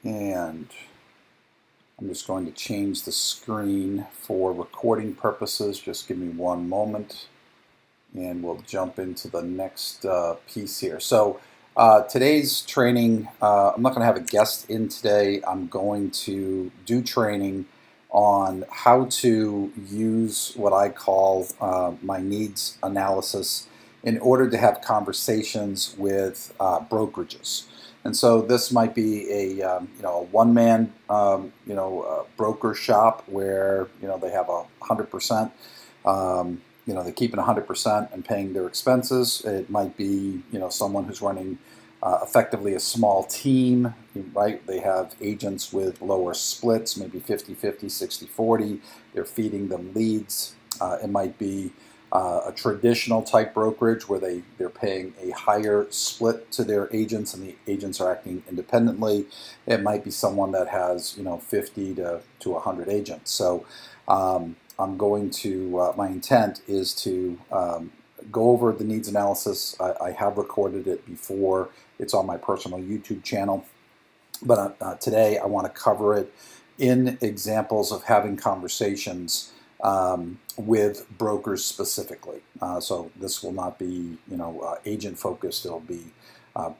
And I'm just going to change the screen for recording purposes. Just give me one moment and we'll jump into the next piece here. So today's training, I'm not going to have a guest in today. I'm going to do training on how to use what I call my needs analysis in order to have conversations with brokerages. And so this might be a a one-man broker shop where they have 100%. They're keeping 100% and paying their expenses. It might be someone who's running effectively a small team, right? They have agents with lower splits, maybe 50-50, 60-40. They're feeding them leads. It might be a traditional type brokerage where they're paying a higher split to their agents and the agents are acting independently. It might be someone that has 50 to 100 agents. So I'm going to, my intent is to go over the needs analysis. I have recorded it before. It's on my personal YouTube channel. But today I want to cover it in examples of having conversations with brokers specifically. So this will not be, agent focused. It'll be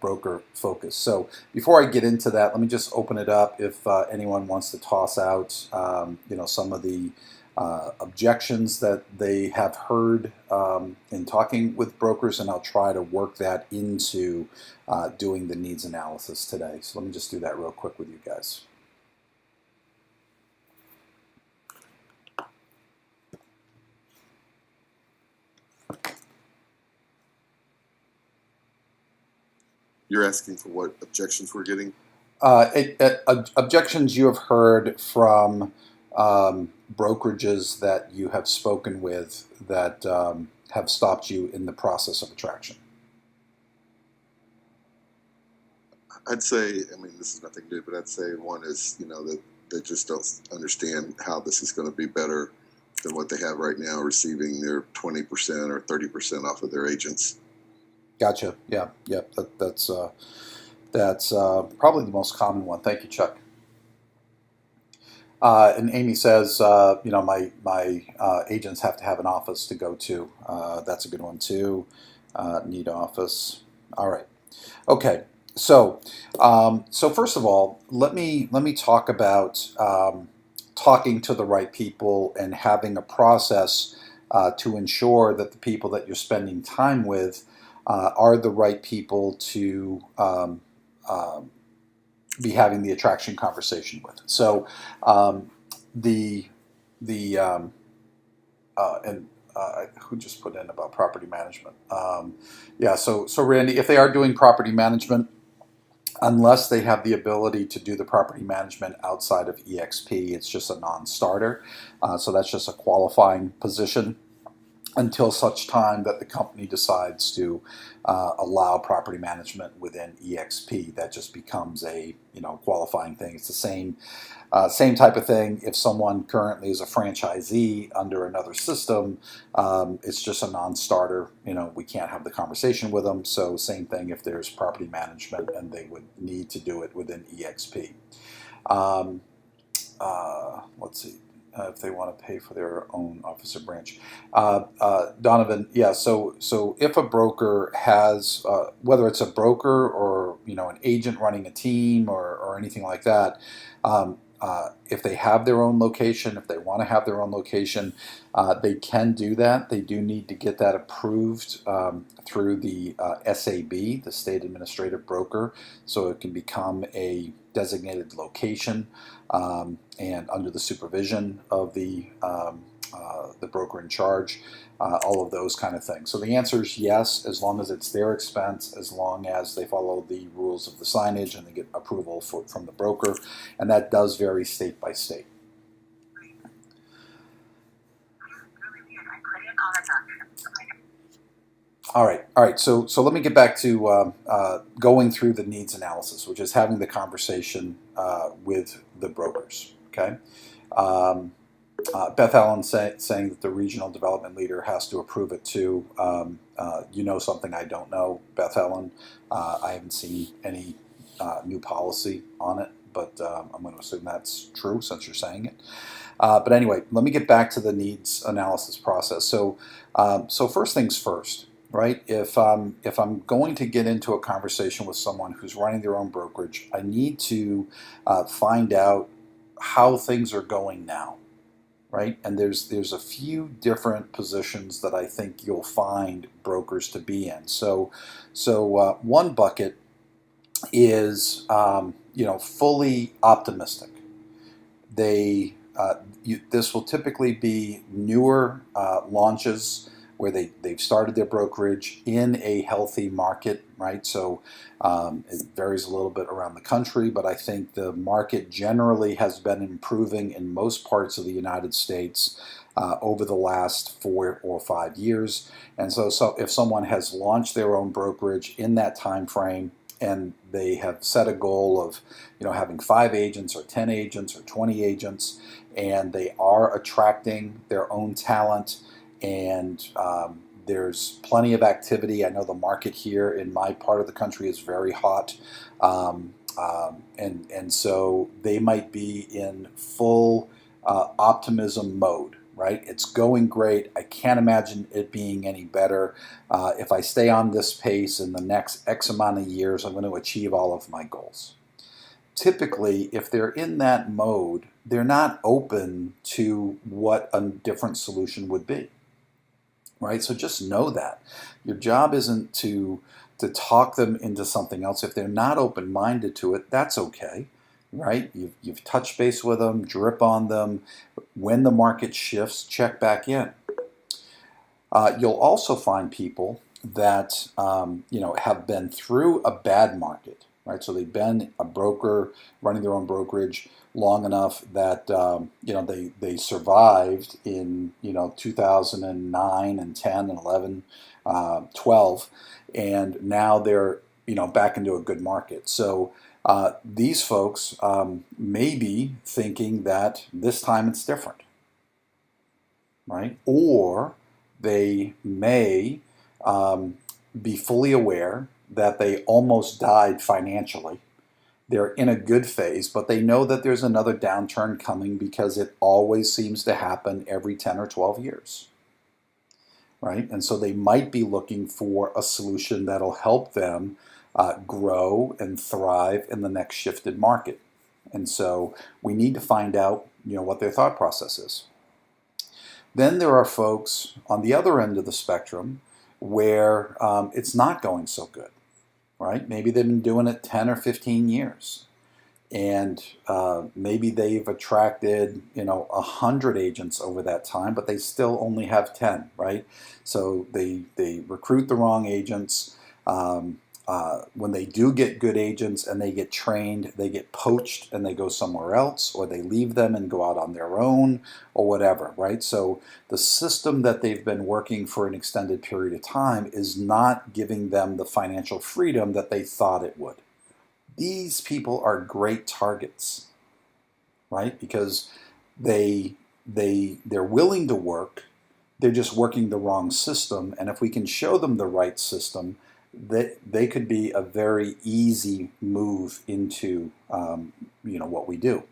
broker focused. So before I get into that, let me just open it up. If anyone wants to toss out, some of the objections that they have heard in talking with brokers, and I'll try to work that into doing the needs analysis today. So let me just do that real quick with you guys. You're asking for what objections we're getting? Objections you have heard from brokerages that you have spoken with that have stopped you in the process of attraction. I'd say, this is nothing new, but I'd say one is, that they just don't understand how this is going to be better than what they have right now, receiving their 20% or 30% off of their agents. Gotcha. Yeah. That's probably the most common one. Thank you, Chuck. And Amy says, my agents have to have an office to go to. That's a good one too. Need office. All right. Okay. So first of all, let me talk about talking to the right people and having a process to ensure that the people that you're spending time with are the right people to be having the attraction conversation with. So who just put in about property management? So Randy, if they are doing property management, unless they have the ability to do the property management outside of EXP, it's just a non-starter. So that's just a qualifying position until such time that the company decides to allow property management within EXP. That just becomes a qualifying thing. It's the same type of thing. If someone currently is a franchisee under another system, it's just a non-starter. We can't have the conversation with them. So same thing if there's property management and they would need to do it within EXP. Let's see. If they want to pay for their own office or branch. Donovan, yeah, so if a broker has, whether it's a broker or an agent running a team or anything like that, if they have their own location, if they want to have their own location, they can do that. They do need to get that approved through the SAB, the State Administrative Broker, so it can become a designated location and under the supervision of the broker in charge, all of those kind of things. So the answer is yes, as long as it's their expense, as long as they follow the rules of the signage and they get approval from the broker, and that does vary state by state. All right. So let me get back to going through the needs analysis, which is having the conversation with the brokers. Okay. Beth Allen saying that the regional development leader has to approve it too. Something I don't know, Beth Allen. I haven't seen any new policy on it, but I'm going to assume that's true since you're saying it. But anyway, let me get back to the needs analysis process. So first things first, right? If I'm going to get into a conversation with someone who's running their own brokerage, I need to find out how things are going now, right? And there's a few different positions that I think you'll find brokers to be in. So one bucket is fully optimistic. This will typically be newer launches where they've started their brokerage in a healthy market, right? So it varies a little bit around the country, but I think the market generally has been improving in most parts of the United States over the last 4 or 5 years. And so if someone has launched their own brokerage in that time frame, and they have set a goal of having 5 agents or 10 agents or 20 agents, and they are attracting their own talent, and there's plenty of activity. I know the market here in my part of the country is very hot, and so they might be in full optimism mode. Right? It's going great. I can't imagine it being any better. If I stay on this pace in the next X amount of years, I'm going to achieve all of my goals. Typically, if they're in that mode, they're not open to what a different solution would be. Right? So just know that. Your job isn't to talk them into something else. If they're not open-minded to it, that's okay. Right? You've touched base with them, drip on them. When the market shifts, check back in. You'll also find people that have been through a bad market, right? So they've been a broker running their own brokerage long enough that they survived in 2009 and 10 and 11, 12, and now they're back into a good market. So these folks may be thinking that this time it's different, right? Or they may be fully aware that they almost died financially. They're in a good phase, but they know that there's another downturn coming because it always seems to happen every 10 or 12 years, right? And so they might be looking for a solution that'll help them grow and thrive in the next shifted market. And so we need to find out, what their thought process is. Then there are folks on the other end of the spectrum where it's not going so good, right? Maybe they've been doing it 10 or 15 years. And maybe they've attracted 100 agents over that time, but they still only have 10, right? So they recruit the wrong agents. When they do get good agents and they get trained, they get poached and they go somewhere else, or they leave them and go out on their own, or whatever, right? So the system that they've been working for an extended period of time is not giving them the financial freedom that they thought it would. These people are great targets, right? Because they're willing to work, they're just working the wrong system, and if we can show them the right system, they could be a very easy move into what we do.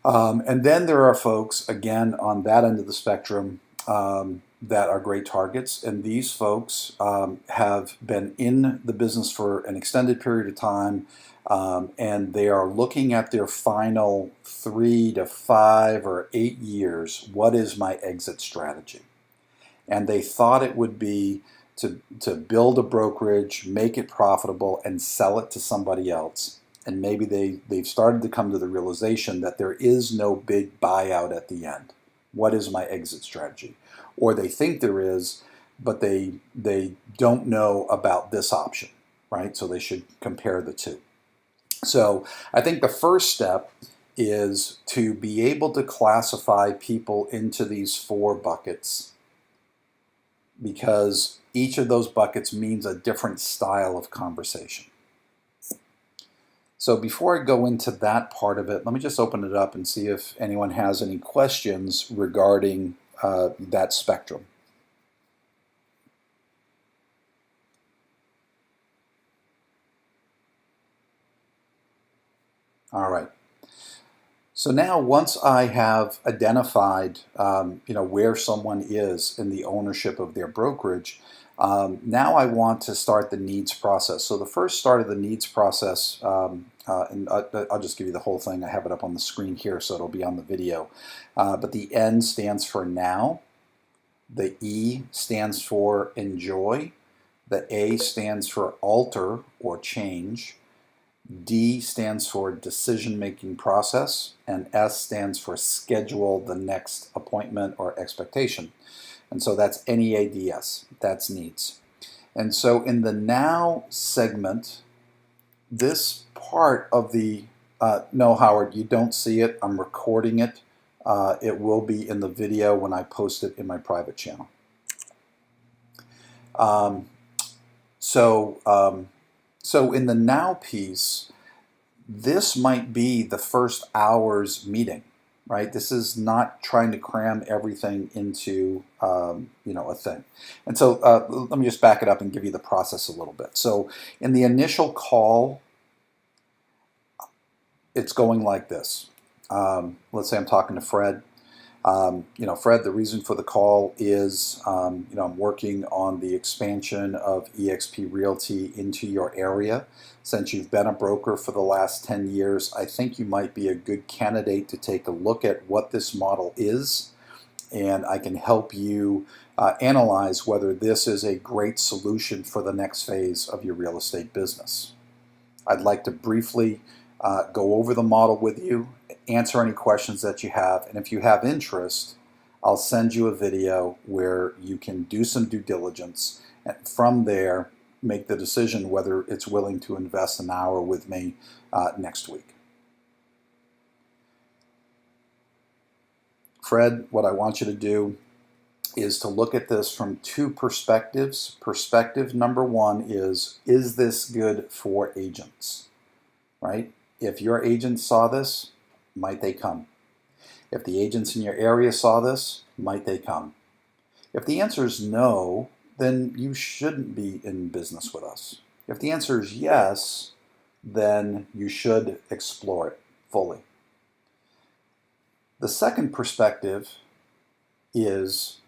And then there are folks, again, on that end of the spectrum that are great targets, and these folks have been in the business for an extended period of time, and they are looking at their final 3 to 5 or 8 years. What is my exit strategy? And they thought it would be to build a brokerage, make it profitable, and sell it to somebody else. And maybe they've started to come to the realization that there is no big buyout at the end. What is my exit strategy? Or they think there is, but they don't know about this option, right? So they should compare the two. So I think the first step is to be able to classify people into these 4 buckets, because each of those buckets means a different style of conversation. So before I go into that part of it, let me just open it up and see if anyone has any questions regarding that spectrum. All right. So now once I have identified where someone is in the ownership of their brokerage, now I want to start the needs process. So the first start of the needs process, and I'll just give you the whole thing. I have it up on the screen here, so it'll be on the video. But the N stands for now. The E stands for enjoy. The A stands for alter or change. D stands for decision-making process, and S stands for schedule the next appointment or expectation. And so that's NEADS, that's needs. And so in the now segment, this part of the, no, Howard, you don't see it, I'm recording it. It will be in the video when I post it in my private channel. So in the now piece, this might be the first hour's meeting, right? This is not trying to cram everything into a thing. And so let me just back it up and give you the process a little bit. So in the initial call, it's going like this. Let's say I'm talking to Fred. Fred, the reason for the call is, I'm working on the expansion of eXp Realty into your area. Since you've been a broker for the last 10 years, I think you might be a good candidate to take a look at what this model is, and I can help you analyze whether this is a great solution for the next phase of your real estate business. I'd like to briefly go over the model with you, answer any questions that you have, and if you have interest, I'll send you a video where you can do some due diligence, and from there make the decision whether it's willing to invest an hour with me next week. Fred, what I want you to do is to look at this from two perspectives. Perspective number one is this good for agents, right? If your agents saw this, might they come? If the agents in your area saw this, might they come? If the answer is no, then you shouldn't be in business with us. If the answer is yes, then you should explore it fully. The second perspective is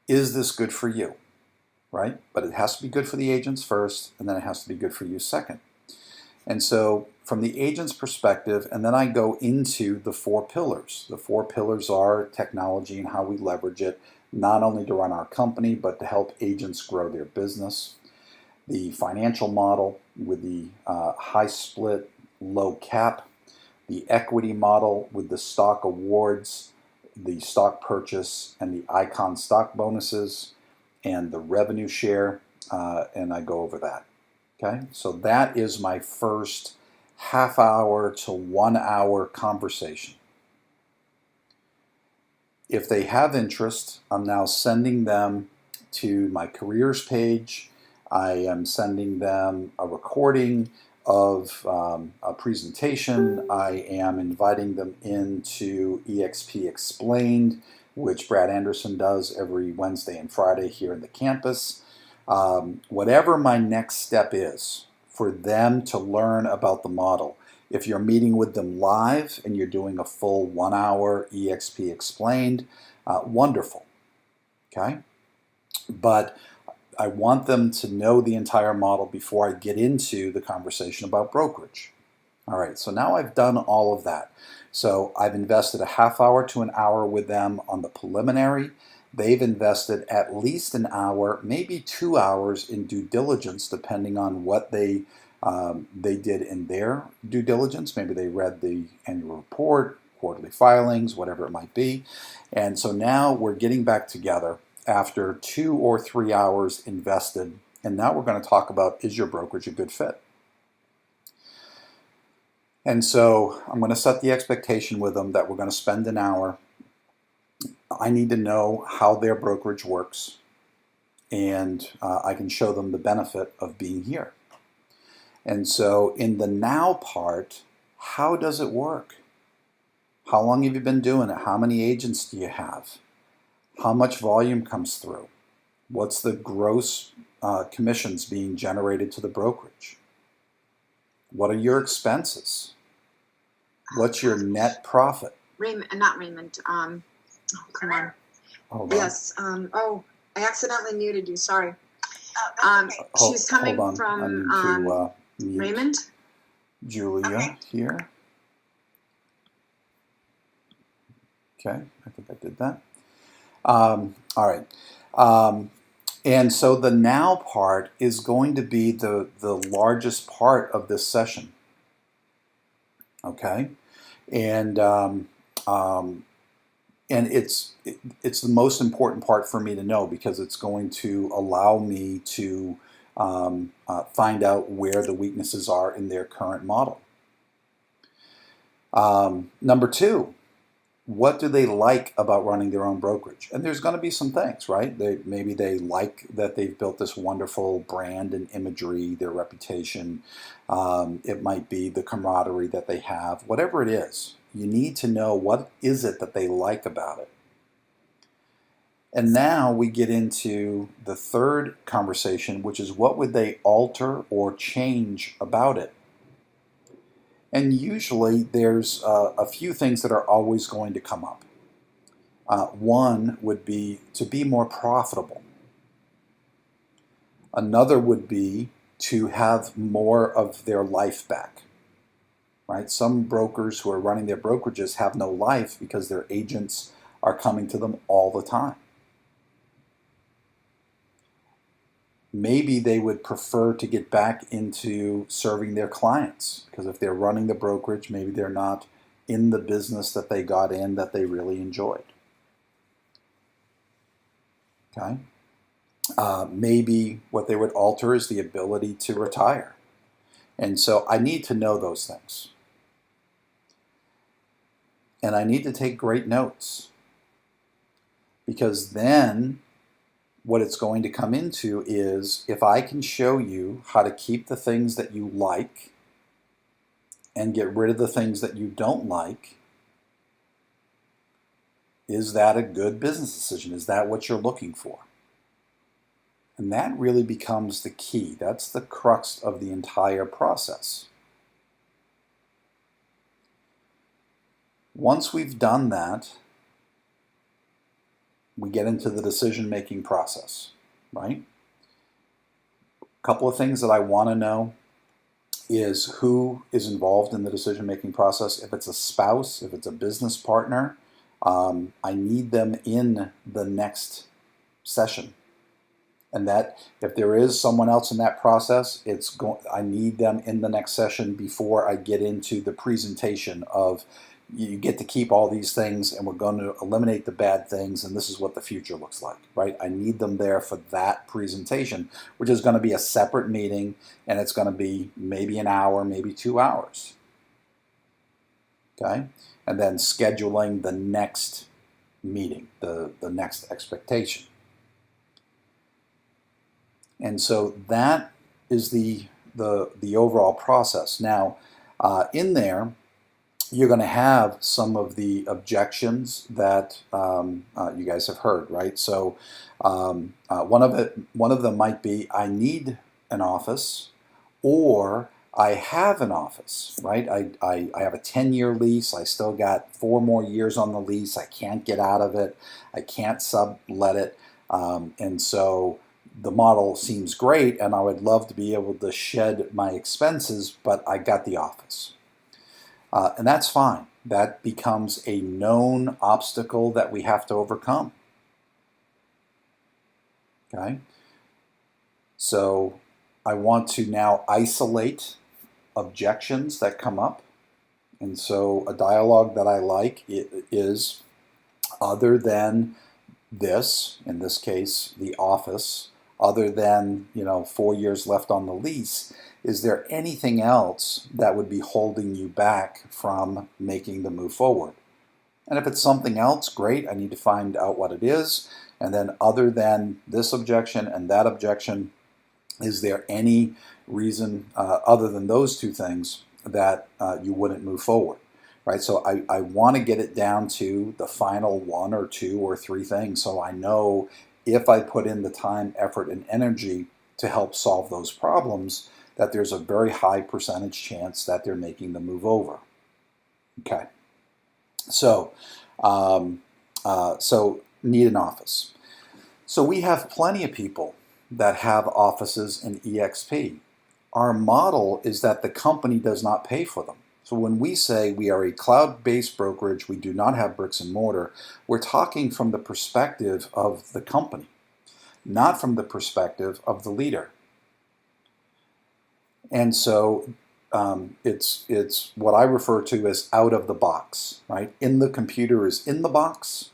this good for you, right? But it has to be good for the agents first, and then it has to be good for you second. And so from the agent's perspective, and then I go into the four pillars. The four pillars are technology and how we leverage it, not only to run our company, but to help agents grow their business. The financial model with the high split, low cap. The equity model with the stock awards, the stock purchase, and the icon stock bonuses, and the revenue share, and I go over that. Okay, so that is my first half hour to 1 hour conversation. If they have interest, I'm now sending them to my careers page. I am sending them a recording of a presentation. I am inviting them into eXp Explained, which Brad Anderson does every Wednesday and Friday here in the campus. Whatever my next step is for them to learn about the model. If you're meeting with them live and you're doing a full 1 hour eXp Explained, wonderful, okay? But I want them to know the entire model before I get into the conversation about brokerage. All right, so now I've done all of that. So I've invested a half hour to an hour with them on the preliminary. They've invested at least an hour, maybe 2 hours in due diligence, depending on what they did in their due diligence. Maybe they read the annual report, quarterly filings, whatever it might be. And so now we're getting back together after 2 or 3 hours invested, and now we're going to talk about, is your brokerage a good fit? And so I'm going to set the expectation with them that we're going to spend an hour. I need to know how their brokerage works, and I can show them the benefit of being here. And so in the now part, how does it work? How long have you been doing it? How many agents do you have? How much volume comes through? What's the gross commissions being generated to the brokerage? What are your expenses? What's your net profit? Not Raymond. Oh, come on. Hold on. Yes. I accidentally muted you. Sorry. She's Hold coming on. from I need to mute Raymond. Julia here. Okay, I think I did that. All right. And so the now part is going to be the largest part of this session. Okay, and it's the most important part for me to know, because it's going to allow me to find out where the weaknesses are in their current model. Number two, what do they like about running their own brokerage? And there's going to be some things, right? Maybe they like that they've built this wonderful brand and imagery, their reputation. It might be the camaraderie that they have. Whatever it is, you need to know what is it that they like about it. And now we get into the third conversation, which is what would they alter or change about it? And usually there's a few things that are always going to come up. One would be to be more profitable. Another would be to have more of their life back. Right? Some brokers who are running their brokerages have no life because their agents are coming to them all the time. Maybe they would prefer to get back into serving their clients, because if they're running the brokerage, maybe they're not in the business that they got in that they really enjoyed. Okay. Maybe what they would alter is the ability to retire. And so I need to know those things. And I need to take great notes, because then what it's going to come into is, if I can show you how to keep the things that you like and get rid of the things that you don't like, is that a good business decision? Is that what you're looking for? And that really becomes the key. That's the crux of the entire process. Once we've done that, we get into the decision-making process, right? A couple of things that I want to know is who is involved in the decision-making process. If it's a spouse, if it's a business partner, I need them in the next session. And that if there is someone else in that process, I need them in the next session before I get into the presentation of, you get to keep all these things and we're going to eliminate the bad things and this is what the future looks like, right? I need them there for that presentation, which is going to be a separate meeting, and it's going to be maybe an hour, maybe 2 hours. Okay? And then scheduling the next meeting, the next expectation. And so that is the overall process. Now, in there, you're going to have some of the objections that you guys have heard, right? So one of them might be, I need an office, or I have an office, right? I have a 10-year lease. I still got 4 more years on the lease. I can't get out of it. I can't sublet it. And so the model seems great, and I would love to be able to shed my expenses, but I got the office. And that's fine. That becomes a known obstacle that we have to overcome. Okay? So I want to now isolate objections that come up. And so a dialogue that I like is, other than this, in this case, the office, other than 4 years left on the lease, is there anything else that would be holding you back from making the move forward? And if it's something else, great, I need to find out what it is. And then, other than this objection and that objection, is there any reason other than those two things that you wouldn't move forward? Right? So I want to get it down to the final 1 or 2 or 3 things, so I know if I put in the time, effort, and energy to help solve those problems, that there's a very high percentage chance that they're making the move over. Okay. So, so need an office. So we have plenty of people that have offices in EXP. Our model is that the company does not pay for them. So when we say we are a cloud-based brokerage, we do not have bricks and mortar, we're talking from the perspective of the company, not from the perspective of the leader. And so it's what I refer to as out of the box, right? In the computer is in the box.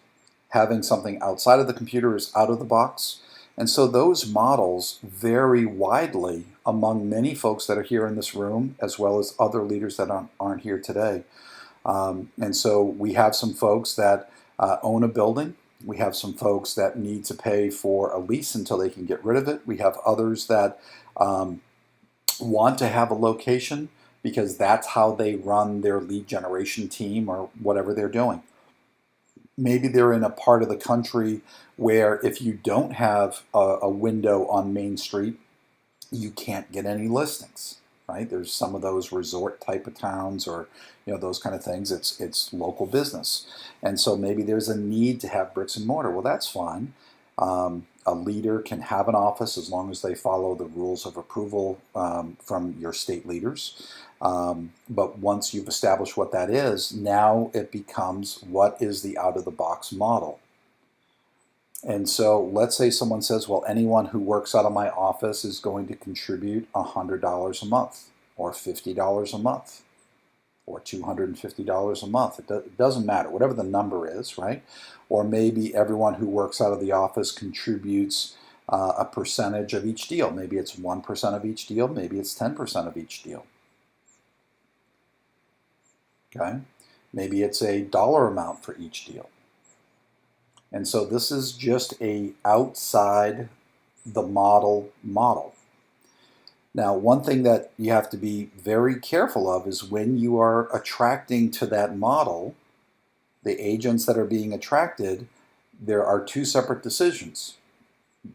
Having something outside of the computer is out of the box. And so those models vary widely among many folks that are here in this room, as well as other leaders that aren't here today. And so we have some folks that own a building. We have some folks that need to pay for a lease until they can get rid of it. We have others that want to have a location because that's how they run their lead generation team or whatever they're doing. Maybe they're in a part of the country where if you don't have a window on Main Street, you can't get any listings, right? There's some of those resort type of towns or those kind of things. It's local business. And so maybe there's a need to have bricks and mortar. Well, that's fine. A leader can have an office as long as they follow the rules of approval from your state leaders. But once you've established what that is, now it becomes what is the out-of-the-box model. And so let's say someone says, well, anyone who works out of my office is going to contribute $100 a month or $50 a month or $250 a month. It doesn't matter, whatever the number is, right? Or maybe everyone who works out of the office contributes a percentage of each deal. Maybe it's 1% of each deal, maybe it's 10% of each deal. Okay? Maybe it's a dollar amount for each deal. And so this is just a outside the model. Now, one thing that you have to be very careful of is when you are attracting to that model, the agents that are being attracted, there are two separate decisions.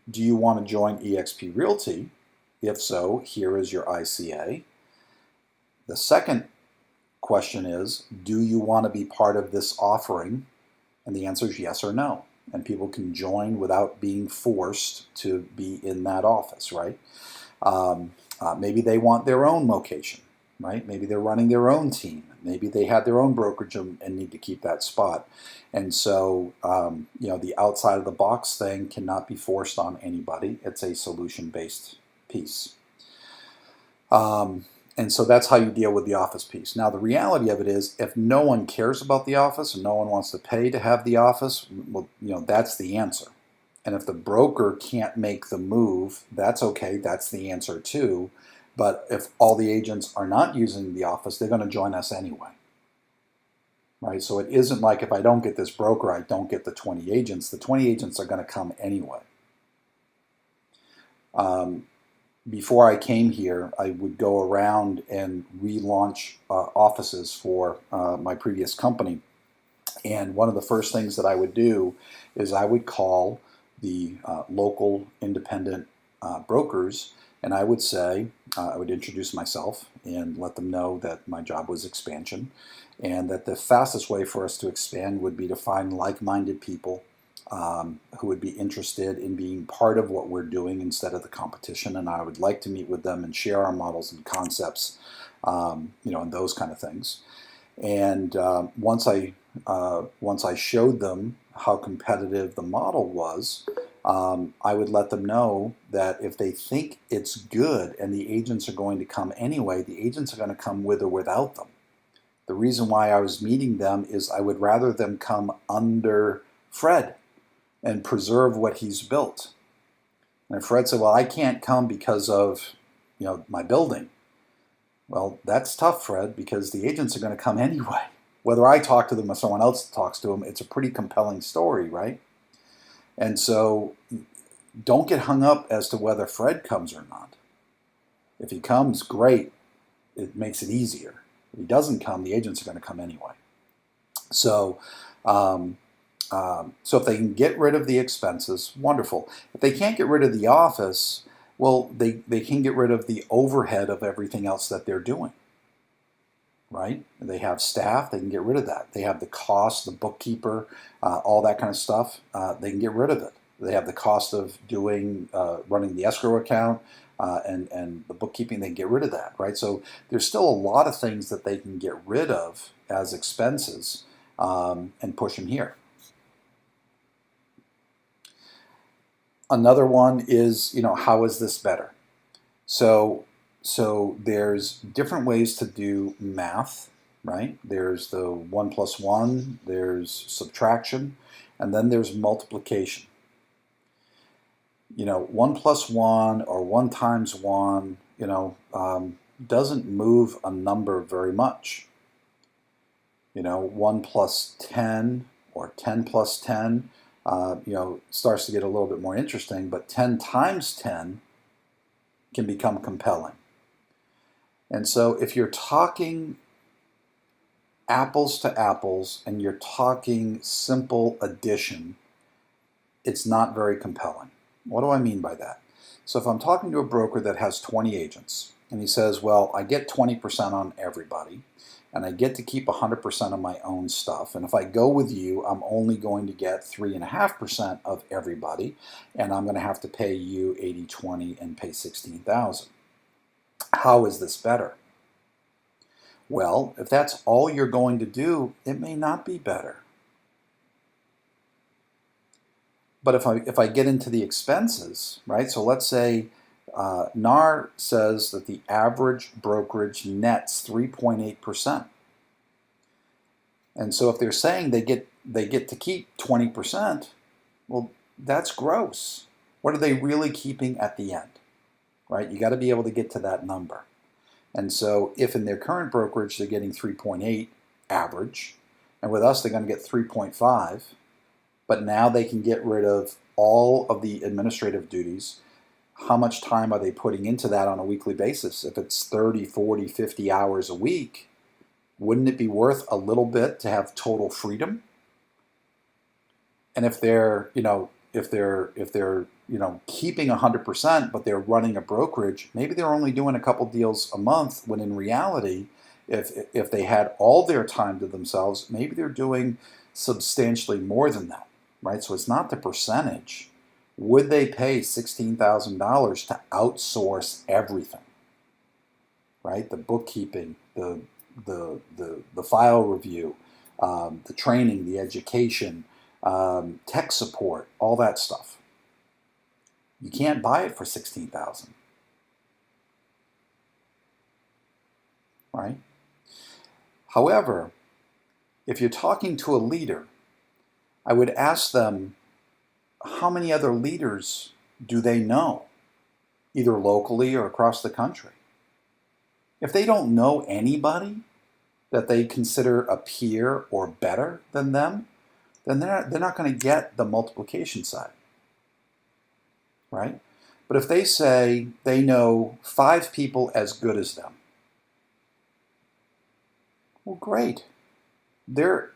Do you want to join eXp Realty? If so, here is your ICA. The second question is, do you want to be part of this offering? And the answer is yes or no. And people can join without being forced to be in that office, right? Maybe they want their own location, right? Maybe they're running their own team. Maybe they had their own brokerage and need to keep that spot. And so, the outside of the box thing cannot be forced on anybody. It's a solution-based piece. And so that's how you deal with the office piece. Now, the reality of it is, if no one cares about the office and no one wants to pay to have the office, well, that's the answer. And if the broker can't make the move, that's okay. That's the answer too. But if all the agents are not using the office, they're going to join us anyway. Right? So it isn't like if I don't get this broker, I don't get the 20 agents. The 20 agents are going to come anyway. Before I came here, I would go around and relaunch offices for my previous company. And one of the first things that I would do is I would call the local independent brokers, and I would say, I would introduce myself and let them know that my job was expansion, and that the fastest way for us to expand would be to find like-minded people who would be interested in being part of what we're doing instead of the competition, and I would like to meet with them and share our models and concepts, and those kind of things. And once I showed them how competitive the model was, I would let them know that if they think it's good and the agents are going to come anyway, the agents are going to come with or without them. The reason why I was meeting them is I would rather them come under Fred and preserve what he's built. And if Fred said, well, I can't come because of my building. Well, that's tough, Fred, because the agents are going to come anyway. Whether I talk to them or someone else talks to them, it's a pretty compelling story, right? And so don't get hung up as to whether Fred comes or not. If he comes, great. It makes it easier. If he doesn't come, the agents are going to come anyway. So, so if they can get rid of the expenses, wonderful. If they can't get rid of the office, well, they can get rid of the overhead of everything else that they're doing. right? They have staff, they can get rid of that. They have the cost, the bookkeeper, all that kind of stuff, they can get rid of it. They have the cost of doing, running the escrow account and the bookkeeping, they can get rid of that, right? So there's still a lot of things that they can get rid of as expenses and push them here. Another one is, how is this better? So there's different ways to do math, right? There's the 1 + 1, there's subtraction, and then there's multiplication. 1 + 1 or 1 × 1, doesn't move a number very much. 1 + 10 or 10 + 10, starts to get a little bit more interesting, but 10 × 10 can become compelling. And so if you're talking apples to apples and you're talking simple addition, it's not very compelling. What do I mean by that? So if I'm talking to a broker that has 20 agents and he says, well, I get 20% on everybody and I get to keep 100% of my own stuff, and if I go with you, I'm only going to get 3.5% of everybody, and I'm going to have to pay you 80/20 and pay $16,000. How is this better? Well, if that's all you're going to do, it may not be better. But if I get into the expenses, right? So let's say NAR says that the average brokerage nets 3.8%. And so if they're saying they get to keep 20%, well, that's gross. What are they really keeping at the end? Right? You got to be able to get to that number. And so if in their current brokerage they're getting 3.8 average, and with us they're going to get 3.5, but now they can get rid of all of the administrative duties. How much time are they putting into that on a weekly basis? If it's 30, 40, 50 hours a week, wouldn't it be worth a little bit to have total freedom? And if they're, keeping 100%, but they're running a brokerage, maybe they're only doing a couple deals a month, when in reality, if they had all their time to themselves, maybe they're doing substantially more than that, right? So it's not the percentage. Would they pay $16,000 to outsource everything, right? The bookkeeping, the file review, the training, the education, tech support, all that stuff. You can't buy it for $16,000, right? However, if you're talking to a leader, I would ask them, how many other leaders do they know, either locally or across the country? If they don't know anybody that they consider a peer or better than them, then they're not going to get the multiplication side, right? But if they say they know 5 people as good as them, well, great. Their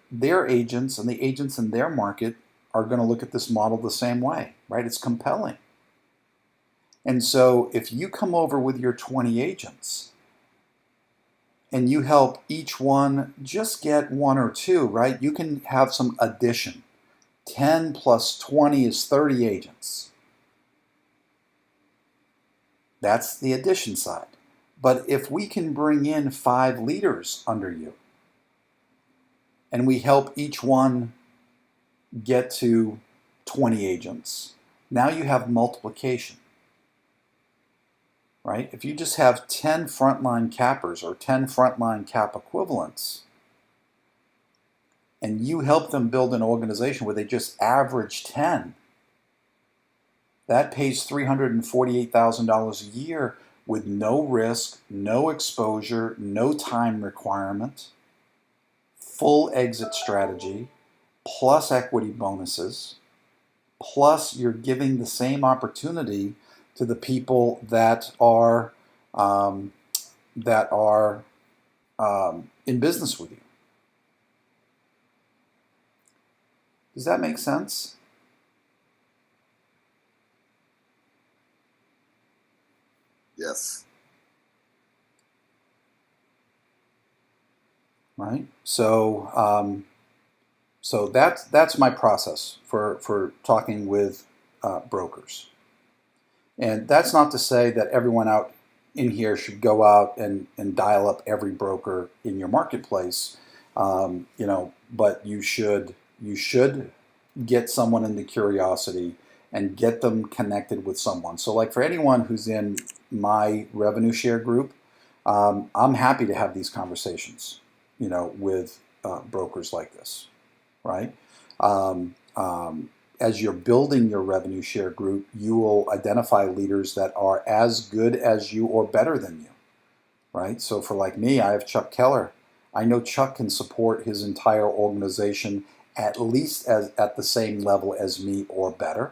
agents and the agents in their market are going to look at this model the same way, right? It's compelling. And so if you come over with your 20 agents and you help each one just get 1 or 2, right? You can have some addition. 10 + 20 is 30 agents. That's the addition side. But if we can bring in 5 leaders under you and we help each one get to 20 agents, now you have multiplication, right? If you just have 10 frontline cappers or 10 frontline cap equivalents, and you help them build an organization where they just average 10, that pays $348,000 a year with no risk, no exposure, no time requirement, full exit strategy, plus equity bonuses, plus you're giving the same opportunity to the people that are in business with you. Does that make sense? Yes. right? So so that's my process for talking with brokers. And that's not to say that everyone out in here should go out and dial up every broker in your marketplace, you know, but you should get someone into curiosity and get them connected with someone. So like for anyone who's in my revenue share group, I'm happy to have these conversations, you know, with brokers like this, right? As you're building your revenue share group, you will identify leaders that are as good as you or better than you, right? So for like me, I have Chuck Keller. I know Chuck can support his entire organization at least at the same level as me or better.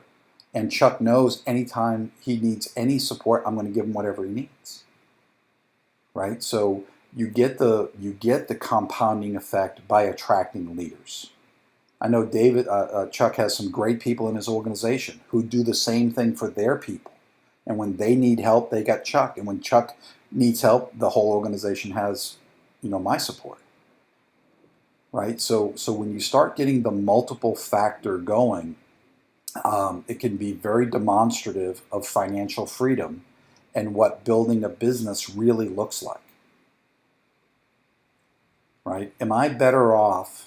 And Chuck knows anytime he needs any support, I'm going to give him whatever he needs, right? So you get the compounding effect by attracting leaders. I know Chuck has some great people in his organization who do the same thing for their people. And when they need help, they got Chuck. And when Chuck needs help, the whole organization has, you know, my support. Right? So when you start getting the multiple factor going, it can be very demonstrative of financial freedom and what building a business really looks like. Right? Am I better off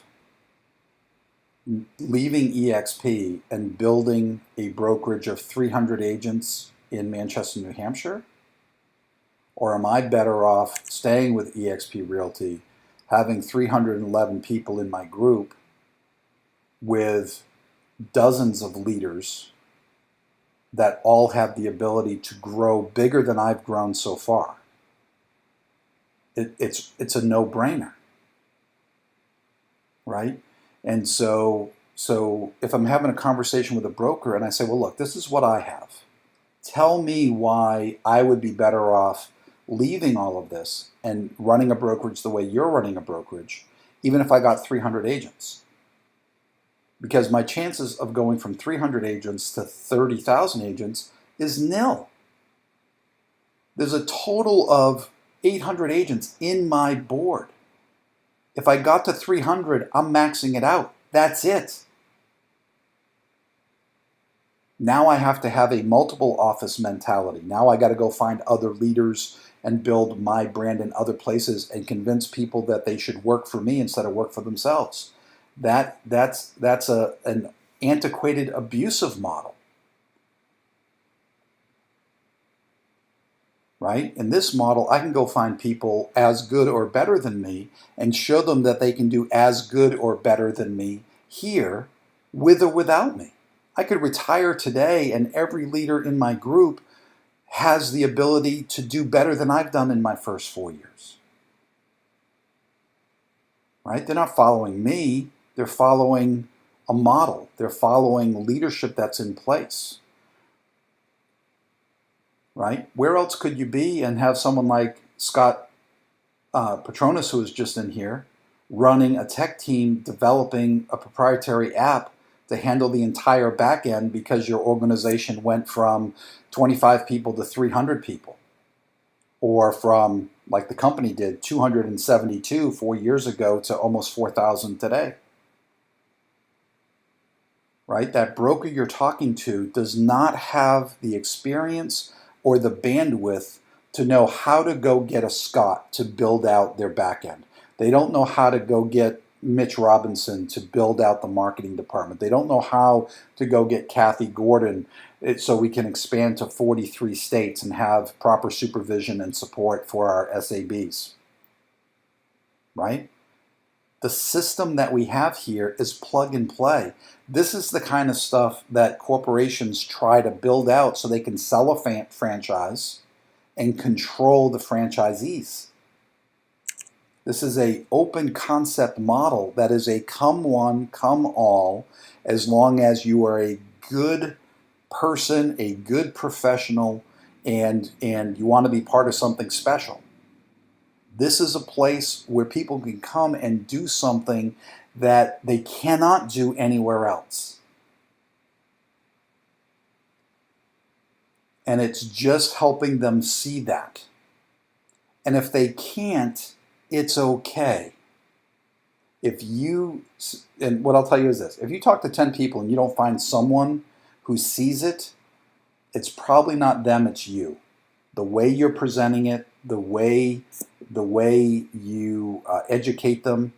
leaving EXP and building a brokerage of 300 agents in Manchester, New Hampshire? Or am I better off staying with EXP Realty, having 311 people in my group with dozens of leaders that all have the ability to grow bigger than I've grown so far? It's a no-brainer, right? And so if I'm having a conversation with a broker and I say, well, look, this is what I have. Tell me why I would be better off leaving all of this and running a brokerage the way you're running a brokerage, even if I got 300 agents. Because my chances of going from 300 agents to 30,000 agents is nil. There's a total of 800 agents in my board. If I got to 300, I'm maxing it out. That's it. Now I have to have a multiple office mentality. Now I got to go find other leaders and build my brand in other places and convince people that they should work for me instead of work for themselves. That's an antiquated, abusive model. Right? In this model, I can go find people as good or better than me and show them that they can do as good or better than me here with or without me. I could retire today and every leader in my group has the ability to do better than I've done in my first 4 years. Right? They're not following me. They're following a model. They're following leadership that's in place. Right? Where else could you be and have someone like Scott Petronas, who was just in here, running a tech team, developing a proprietary app to handle the entire back end because your organization went from 25 people to 300 people, or from, like the company did, 272 4 years ago to almost 4,000 today. Right? That broker you're talking to does not have the experience or the bandwidth to know how to go get a Scott to build out their back end. They don't know how to go get Mitch Robinson to build out the marketing department. They don't know how to go get Kathy Gordon so we can expand to 43 states and have proper supervision and support for our SABs. Right? The system that we have here is plug and play. This is the kind of stuff that corporations try to build out so they can sell a franchise and control the franchisees. This is an open concept model that is a come one, come all, as long as you are a good person, a good professional, and you want to be part of something special. This is a place where people can come and do something that they cannot do anywhere else. And it's just helping them see that. And if they can't, it's okay. and what I'll tell you is this, if you talk to 10 people and you don't find someone who sees it, it's probably not them, it's you. The way you're presenting it, the way you educate them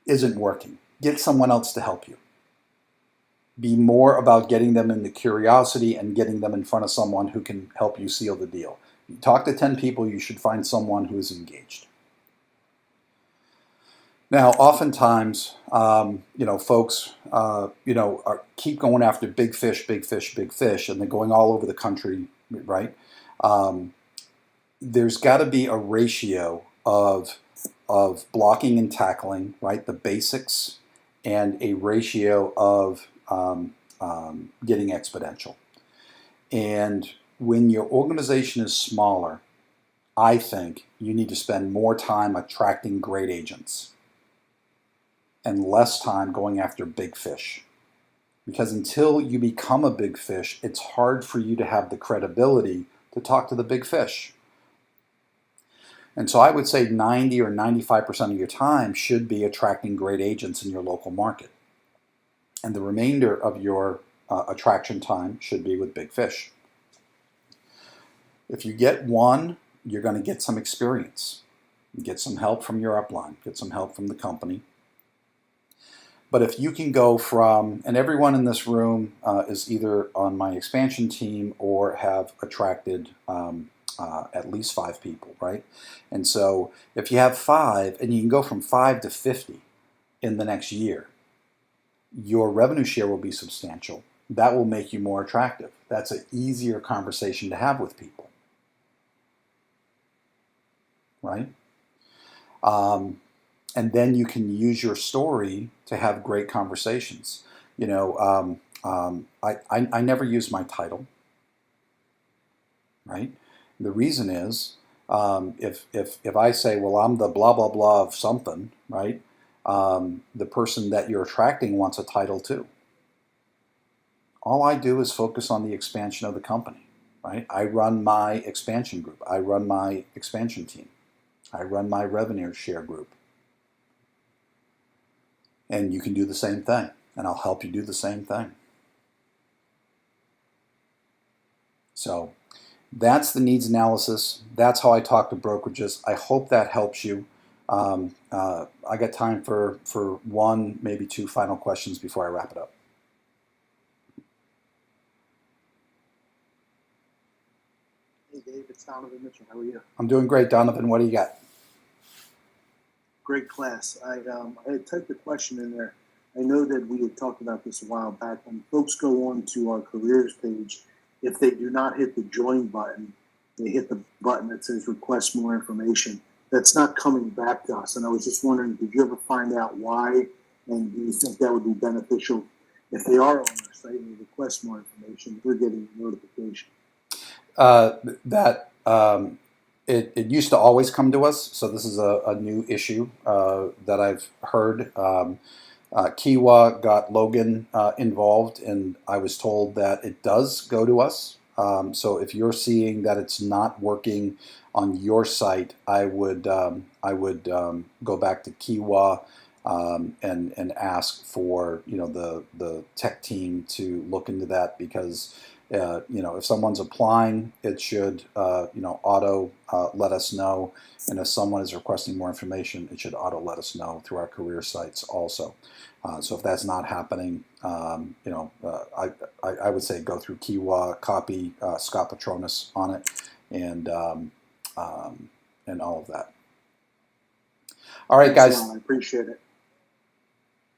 isn't working. Get someone else to help you. Be more about getting them in the curiosity and getting them in front of someone who can help you seal the deal. You talk to 10 people, you should find someone who is engaged. Now, oftentimes, folks, keep going after big fish, big fish, big fish, and they're going all over the country, right? There's got to be a ratio of blocking and tackling, right? The basics, and a ratio of getting exponential. And when your organization is smaller, I think you need to spend more time attracting great agents and less time going after big fish. Because until you become a big fish, it's hard for you to have the credibility to talk to the big fish. And so I would say 90 or 95% of your time should be attracting great agents in your local market. And the remainder of your attraction time should be with big fish. If you get one, you're going to get some experience. Get some help from your upline. Get some help from the company. But if you can go from, and everyone in this room is either on my expansion team or have attracted at least 5 people, right? And so if you have 5 and you can go from 5 to 50 in the next year, your revenue share will be substantial. That will make you more attractive. That's an easier conversation to have with people, right? And then you can use your story to have great conversations. I never use my title, right? The reason is if I say, well, I'm the blah, blah, blah of something, right? The person that you're attracting wants a title too. All I do is focus on the expansion of the company, right? I run my expansion group. I run my expansion team. I run my revenue share group. And you can do the same thing, and I'll help you do the same thing. So that's the needs analysis. That's how I talk to brokerages. I hope that helps you. I got time for 1, maybe 2 final questions before I wrap it up. Hey Dave, it's Donovan Mitchell. How are you? I'm doing great, Donovan. What do you got? Great class. I had typed a question in there. I know that we had talked about this a while back. When folks go on to our careers page, if they do not hit the join button, they hit the button that says request more information. That's not coming back to us. And I was just wondering, did you ever find out why? And do you think that would be beneficial if they are on our site and they request more information? We're getting a notification. It used to always come to us, so this is a new issue that I've heard. Kiwa got Logan involved, and I was told that it does go to us. So if you're seeing that it's not working on your site, I would go back to Kiwa and ask for the tech team to look into that, because if someone's applying, it should auto let us know, and if someone is requesting more information, it should auto let us know through our career sites also. So if that's not happening, I would say go through Kiwa, copy Scott Petronas on it, and all of that. All right, guys. I appreciate it.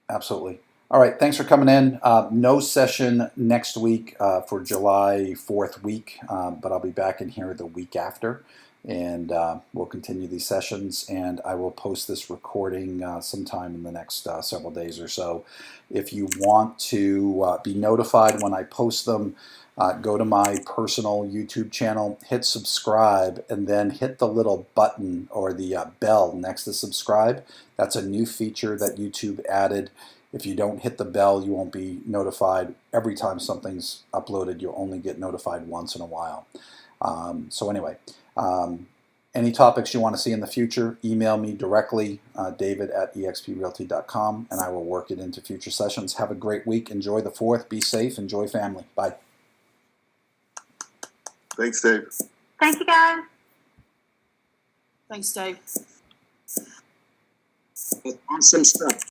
Absolutely. All right, thanks for coming in. No session next week for July 4th week, but I'll be back in here the week after, and we'll continue these sessions, and I will post this recording sometime in the next several days or so. If you want to be notified when I post them, go to my personal YouTube channel, hit subscribe, and then hit the little button or the bell next to subscribe. That's a new feature that YouTube added. If you don't hit the bell, you won't be notified. Every time something's uploaded, you'll only get notified once in a while. So anyway, Any topics you want to see in the future, email me directly, david@exprealty.com, and I will work it into future sessions. Have a great week. Enjoy the 4th. Be safe. Enjoy family. Bye. Thanks, Dave. Thank you, guys. Thanks, Dave. Awesome stuff.